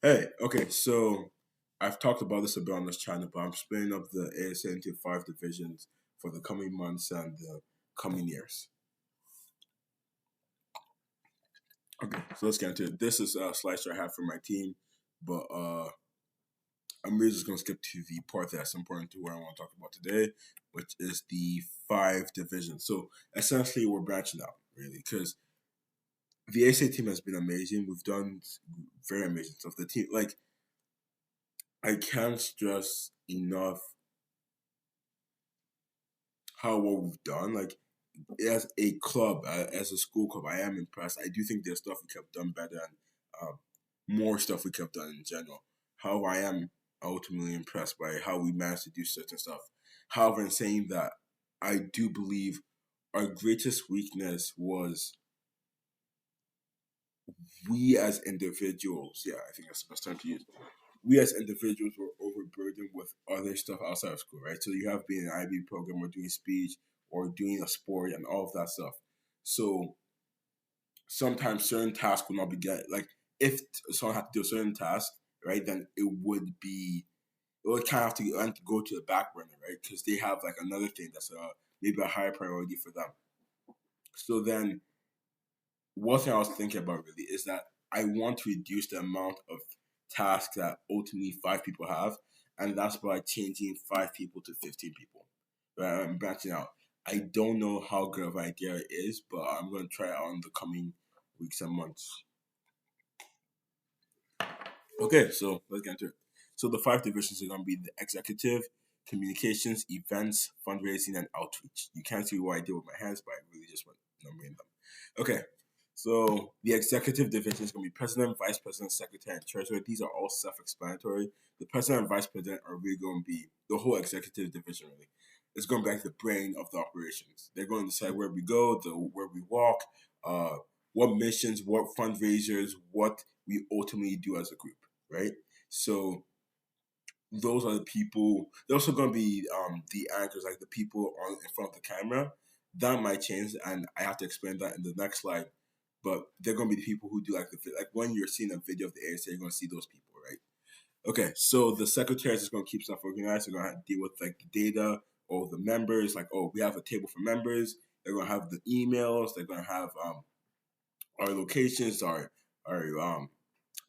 Hey, okay, so I've talked about this a bit on this channel, but I'm splitting up the ASA into five divisions for the coming months and the coming years. Okay, so let's get into it. This is a slicer I have for my team, but I'm really just going to skip to the part that's important to what I want to talk about today, which is the five divisions. So essentially, we're branching out, really, because the ASA team has been amazing. We've done very amazing stuff. The team, like, I can't stress enough how what we've done. Like as a club, as a school club, I am impressed. I do think there's stuff we could have done better and more stuff we could have done in general. However, I am ultimately impressed by how we managed to do certain stuff. However, in saying that, I do believe our greatest weakness was we as individuals. Yeah, I think that's the best term to use. We as individuals were overburdened with other stuff outside of school, right? So you have been in an IB program or doing speech or doing a sport and all of that stuff. So sometimes certain tasks will not be get like if someone had to do a certain task, right? Then it would kind of have to go to the back burner, right? Because they have like another thing that's maybe a higher priority for them. So then, one thing I was thinking about really is that I want to reduce the amount of tasks that ultimately five people have, and that's by changing five people to 15 people. Right? I'm branching out. I don't know how good of an idea it is, but I'm going to try it out in the coming weeks and months. Okay, so let's get into it. So the five divisions are going to be the executive, communications, events, fundraising, and outreach. You can't see what I did with my hands, but I really just went numbering them. Okay, so the executive division is going to be president, vice president, secretary, and treasurer. These are all self-explanatory. The president and vice president are really going to be the whole executive division. Really, it's going to be like the brain of the operations. They're going to decide where we go, where we walk, what missions, what fundraisers, what we ultimately do as a group, right? So those are the people. They're also going to be the anchors, like the people on in front of the camera. That might change, and I have to explain that in the next slide. But they're going to be the people who do like like when you're seeing a video of the ASA, you're going to see those people, right? Okay, so the secretary is just going to keep stuff organized. They're going to deal with like the data or the members. Like, oh, we have a table for members. They're going to have the emails. They're going to have our locations, our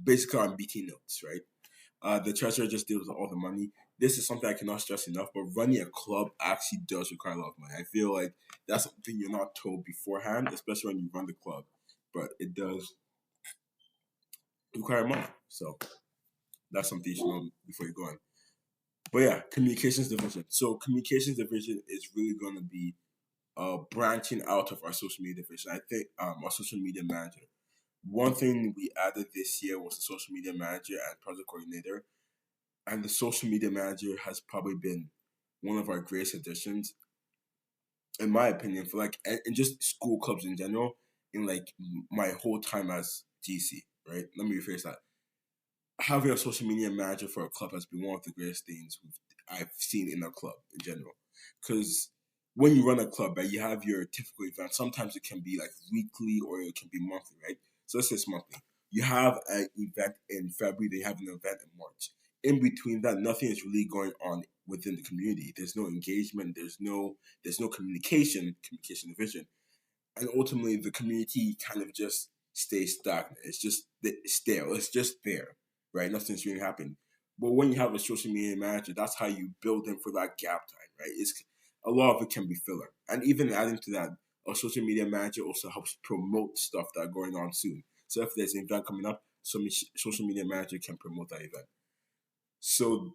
basically our BT notes, right? The treasurer just deals with all the money. This is something I cannot stress enough, but running a club actually does require a lot of money. I feel like that's something you're not told beforehand, especially when you run the club, but it does require money. So that's something you should know before you go on. But yeah, communications division. So communications division is really going to be branching out of our social media division. I think our social media manager. One thing we added this year was the social media manager and project coordinator, and the social media manager has probably been one of our greatest additions, in my opinion, for like and just school clubs in general. In like my whole time as GC, right? Let me rephrase that. Having a social media manager for a club has been one of the greatest things I've seen in a club in general. Because when you run a club, right, you have your typical event. Sometimes it can be like weekly or it can be monthly, right? So let's say it's monthly. You have an event in February, they have an event in March. In between that, nothing is really going on within the community. There's no engagement. There's no communication division, and ultimately the community kind of just stays stagnant. It's just stale. It's just there, right? Nothing's really happening. But when you have a social media manager, that's how you build in for that gap time, right? It's a lot of it can be filler, and even adding to that, a social media manager also helps promote stuff that are going on soon. So if there's an event coming up, social media manager can promote that event. So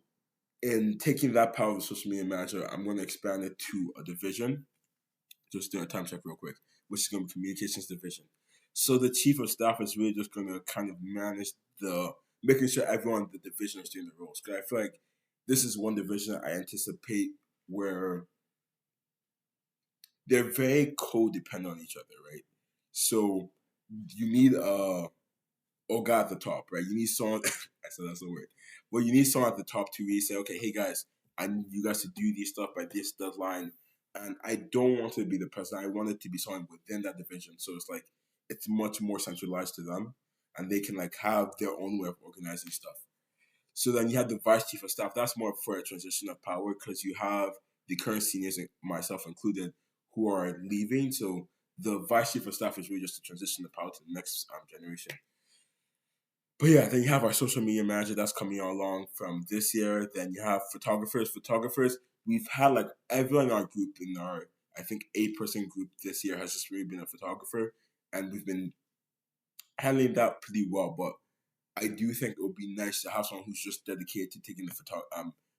in taking that power of the social media manager, I'm going to expand it to a division. Just doing a time check real quick, which is going to be communications division. So the chief of staff is really just going to kind of manage the making sure everyone in the division is doing the roles. Because I feel like this is one division I anticipate where they're very codependent on each other, right? So you need a guy at the top, right? You need someone. I said that's a word. Well, you need someone at the top to really say, okay, hey guys, I need you guys to do these stuff by this deadline, and I don't want it to be the president. I want it to be someone within that division. So it's like it's much more centralized to them. and they can like have their own way of organizing stuff. So then you have the vice chief of staff. That's more for a transition of power because you have the current seniors, myself included, who are leaving. So the vice chief of staff is really just to transition the power to the next generation. But yeah, then you have our social media manager that's coming along from this year. Then you have photographers. Photographers, we've had like everyone in our group, in our, I think, 8-person group this year has just really been a photographer. And we've been handling that pretty well. But I do think it would be nice to have someone who's just dedicated to taking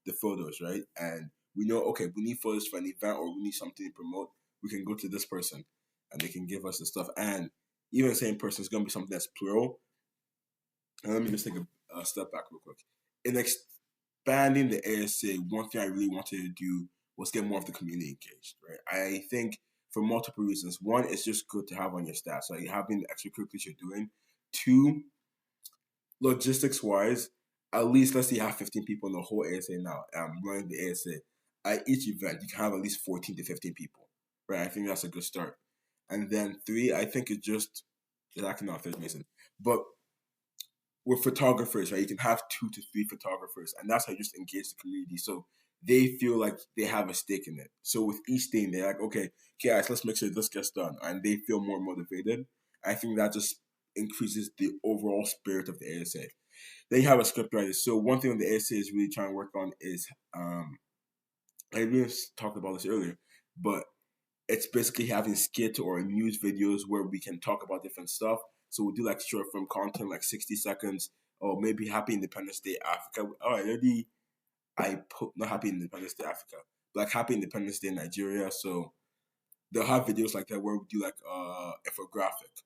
the photos, right? And we know, okay, we need photos for an event or we need something to promote. We can go to this person and they can give us the stuff. And even the same person is going to be something that's plural. And let me just take a step back real quick. In expanding the ASA, one thing I really wanted to do was get more of the community engaged, right? I think for multiple reasons. One, it's just good to have on your staff. So you having the extracurriculars you're doing. Two, logistics wise, at least let's say you have 15 people in the whole ASA now, running the ASA. At each event, you can have at least 14 to 15 people, right? I think that's a good start. And then three, I think it's actually not third Mason, but with photographers, right? You can have 2 to 3 photographers, and that's how you just engage the community. So they feel like they have a stake in it. So with each thing, they're like, okay, guys, let's make sure this gets done, and they feel more motivated. I think that just increases the overall spirit of the ASA. Then you have a script writer. So one thing the ASA is really trying to work on is, I really talked about this earlier, but it's basically having skit or news videos where we can talk about different stuff. So we'll do like short form content, like 60 seconds, or maybe Happy Independence Day Africa. Oh, I put not Happy Independence Day Africa, but like Happy Independence Day Nigeria. So they'll have videos like that where we do like infographic.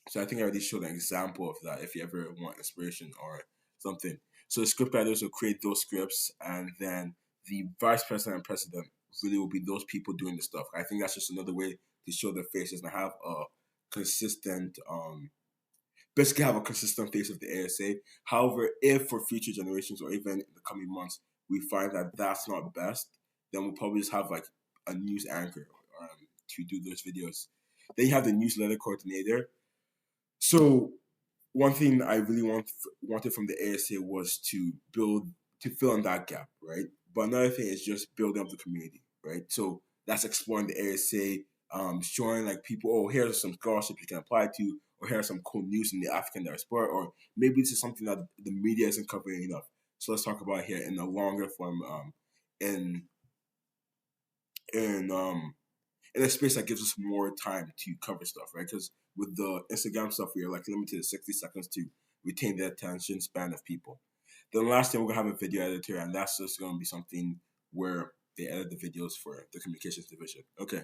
So I think I already showed an example of that if you ever want inspiration or something. So the script writers will create those scripts, and then the vice president and president really will be those people doing the stuff. I think that's just another way to show their faces and have a consistent, basically have a consistent face of the ASA. However, if for future generations or even in the coming months we find that that's not best, then we'll probably just have like a news anchor to do those videos. Then you have the newsletter coordinator. So one thing I really wanted from the ASA was to fill in that gap, right? But another thing is just building up the community, right? So that's exploring the ASA, showing like people, oh, here's some scholarships you can apply to, or here's some cool news in the African diaspora, or maybe this is something that the media isn't covering enough. So let's talk about it here in a longer form, in in in a space that gives us more time to cover stuff, right? Because with the Instagram stuff, we are like limited to 60 seconds to retain the attention span of people. Then last thing, we're gonna have a video editor, and that's just gonna be something where they edit the videos for the communications division. Okay,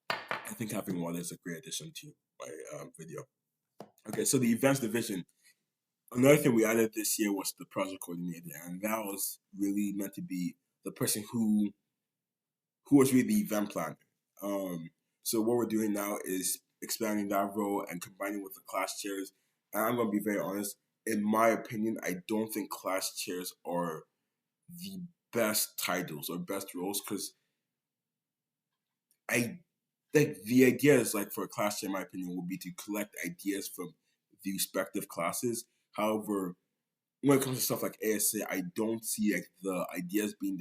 I think having one is a great addition to my video. Okay, so the events division. Another thing we added this year was the project coordinator, and that was really meant to be the person who was really the event planner. Um, so what we're doing now is expanding that role and combining with the class chairs. And I'm gonna be very honest. In my opinion, I don't think class chairs are the best titles or best roles because I think the idea is like for a class chair, in my opinion, would be to collect ideas from the respective classes. However, when it comes to stuff like ASA, I don't see like the ideas being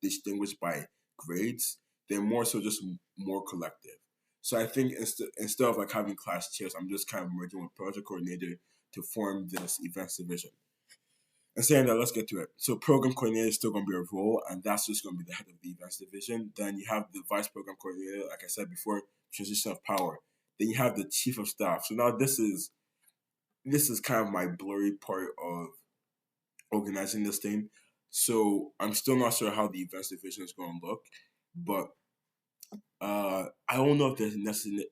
distinguished by grades. They're more so just more collective. So I think instead of like having class chairs, I'm just kind of merging with project coordinator to form this events division. And saying that, let's get to it. So program coordinator is still going to be a role, and that's just going to be the head of the events division. Then you have the vice program coordinator, like I said before, transition of power. Then you have the chief of staff. So now this is kind of my blurry part of organizing this thing. So I'm still not sure how the events division is going to look, but I don't know if there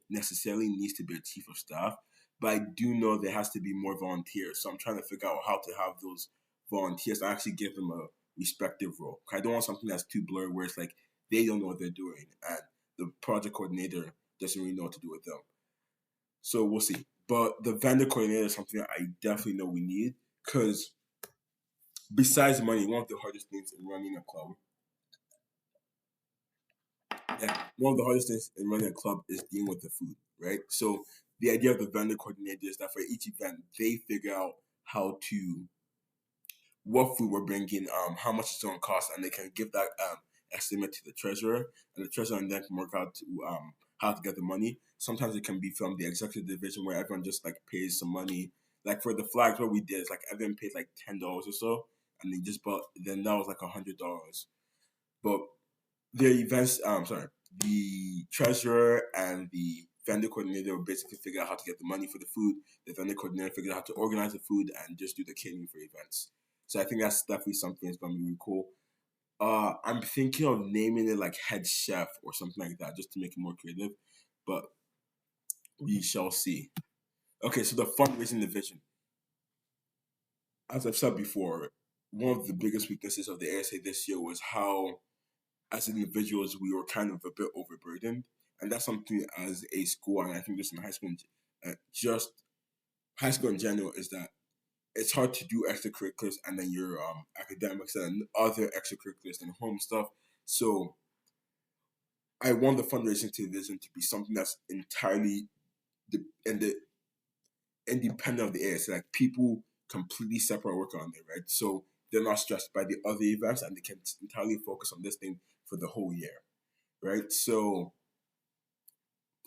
necessarily needs to be a chief of staff, but I do know there has to be more volunteers. So I'm trying to figure out how to have those volunteers to actually give them a respective role. I don't want something that's too blurry where it's like they don't know what they're doing and the project coordinator doesn't really know what to do with them. So we'll see. But the vendor coordinator is something I definitely know we need because besides money, one of the hardest things in running a club, yeah, one of the hardest things in running a club is dealing with the food, right? So the idea of the vendor coordinator is that for each event, they figure out how to what food we're bringing, how much it's going to cost, and they can give that estimate to the treasurer, and the treasurer and then can work out to, how to get the money. Sometimes it can be from the executive division where everyone just like pays some money. Like for the flags, what we did is like everyone paid like $10 or so, and they just bought. Then that was like $100. But the events, the treasurer and the vendor coordinator will basically figure out how to get the money for the food. The vendor coordinator figured out how to organize the food and just do the catering for events. So I think that's definitely something that's gonna be really cool. I'm thinking of naming it like head chef or something like that, just to make it more creative. But we shall see. Okay, so the fundraising division. As I've said before, one of the biggest weaknesses of the ASA this year was how, as individuals, we were kind of a bit overburdened, and that's something as a school, and I think just in high school, just high school in general, is that it's hard to do extracurriculars and then your academics and other extracurriculars and home stuff. So I want the fundraising division to be something that's entirely independent of the ASA. Like people completely separate work on it, right? So they're not stressed by the other events and they can entirely focus on this thing for the whole year, right? So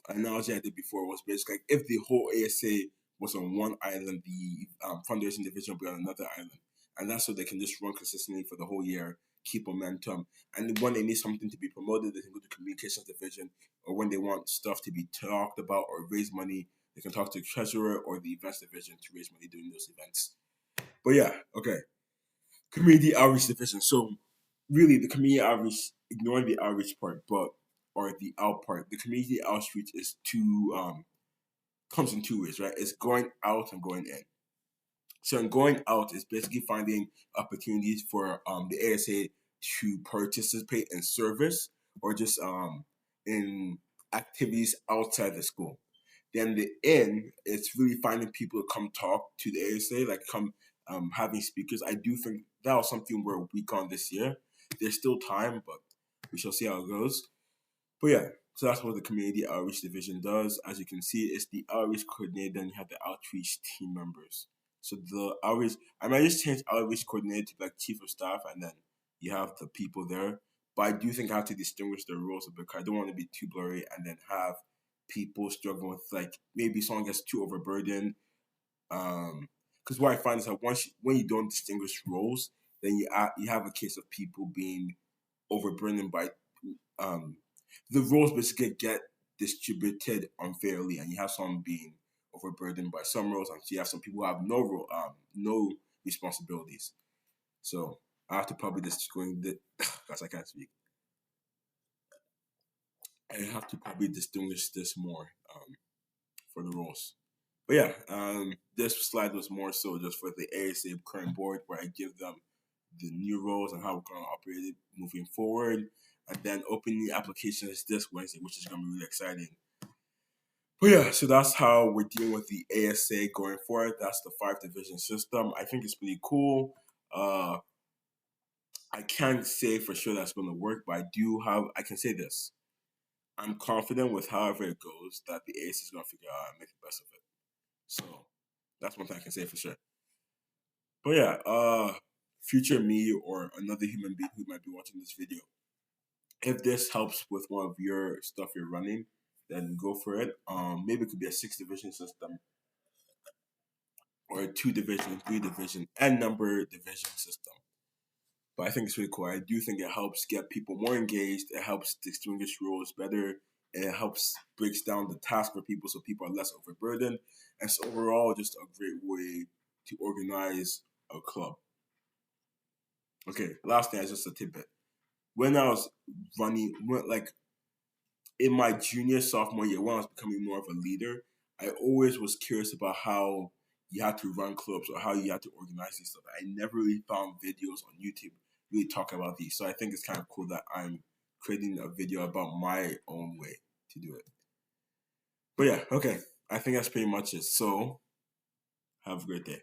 analogy I did before was basically like if the whole ASA was on one island, the fundraising division would be on another island. And that's so they can just run consistently for the whole year, keep momentum. And when they need something to be promoted, they can go to communications division, or when they want stuff to be talked about or raise money, they can talk to the treasurer or the events division to raise money during those events. But yeah, okay. Community outreach division. So really the community outreach, ignoring the outreach part, but or the out part, the community outreach is comes in two ways, right? It's going out and going in. So in going out is basically finding opportunities for the ASA to participate in service or just in activities outside the school. Then the in, it's really finding people to come talk to the ASA, like come having speakers. I do think that was something we're weak on this year. There's still time, but we shall see how it goes. But yeah, so that's what the community outreach division does. As you can see, it's the outreach coordinator and you have the outreach team members. So the outreach, I might just change outreach coordinator to like chief of staff and then you have the people there. But I do think I have to distinguish the roles a bit because I don't want to be too blurry and then have people struggling with like maybe someone gets too overburdened. Because what I find is that when you don't distinguish roles, then you have a case of people being overburdened by um the roles basically get distributed unfairly, and you have some being overburdened by some roles, and so you have some people who have no role, no responsibilities. So I have to probably just going the because I can't speak. I have to probably distinguish this more for the roles. But yeah, this slide was more so just for the ASA current board, where I give them the new roles and how we're going to operate it moving forward. And then opening the applications this Wednesday, which is going to be really exciting. But yeah, so that's how we're dealing with the ASA going forward. That's the 5 division system. I think it's pretty cool. I can't say for sure that's going to work, but I can say this. I'm confident with however it goes that the ASA is going to figure out and make the best of it. So that's one thing I can say for sure. But yeah, future me or another human being who might be watching this video, if this helps with one of your stuff you're running, then go for it. Maybe it could be a 6 division system or a 2 division, 3 division, and number division system. But I think it's really cool. I do think it helps get people more engaged. It helps distinguish roles better. It helps breaks down the task for people so people are less overburdened. And it's overall just a great way to organize a club. Okay, last thing is just a tidbit. When I was like in my junior, sophomore year, when I was becoming more of a leader, I always was curious about how you had to run clubs or how you had to organize these stuff. I never really found videos on YouTube really talking about these. So I think it's kind of cool that I'm creating a video about my own way to do it. But yeah, okay. I think that's pretty much it. So have a great day.